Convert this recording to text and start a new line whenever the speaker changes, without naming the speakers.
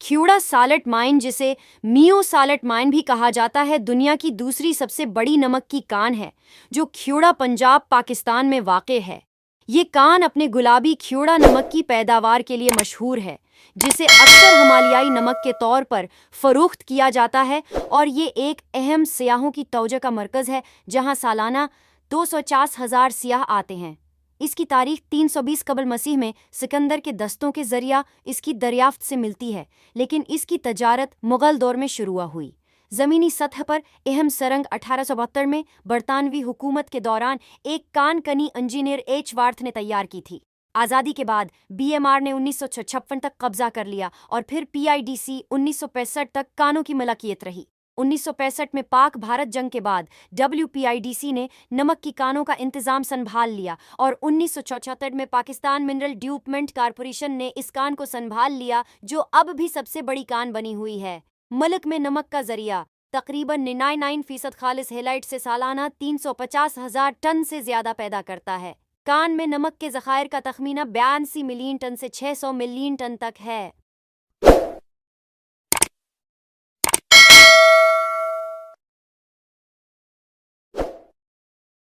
ख्यूड़ा सालट mine, जिसे मियो सालट mine भी कहा जाता है, दुनिया की दूसरी सबसे बड़ी नमक की कान है, जो ख्यूड़ा पंजाब पाकिस्तान में वाक़ है। ये कान अपने गुलाबी ख्यूड़ा नमक की पैदावार के लिए मशहूर है, जिसे अक्सर हिमालयाई नमक के तौर पर फ़रोख्त किया जाता है, और ये एक अहम सियाहों की तवज्जो का मरकज़ है, जहाँ सालाना 250,000 सियाह आते हैं। इसकी तारीख 320 कबल मसीह में सिकंदर के दस्तों के जरिया इसकी दरियाफ्त से मिलती है, लेकिन इसकी तजारत मुग़ल दौर में शुरू हुई। ज़मीनी सतह पर अहम सरंग 1872 में बरतानवी हुकूमत के दौरान एक कान कनी इंजीनियर एच वार्थ ने तैयार की थी। आज़ादी के बाद BMR ने 1956 तक कब्जा कर लिया, और फिर PIDC 1965 तक कानों की मलकियत रही। 1965 में पाक भारत जंग के बाद WPIDC ने नमक की कानों का इंतज़ाम संभाल लिया, और 1974 में पाकिस्तान मिनरल डेवलपमेंट कॉरपोरेशन ने इस कान को संभाल लिया, जो अब भी सबसे बड़ी कान बनी हुई है। मुल्क में नमक का जरिया तकरीबन 99% खालिस हेलाइट से सालाना 350,000 टन से ज़्यादा पैदा करता है। कान में नमक के ज़खायर का तखमीना 82 मिलियन टन से 600 मिलियन टन तक है।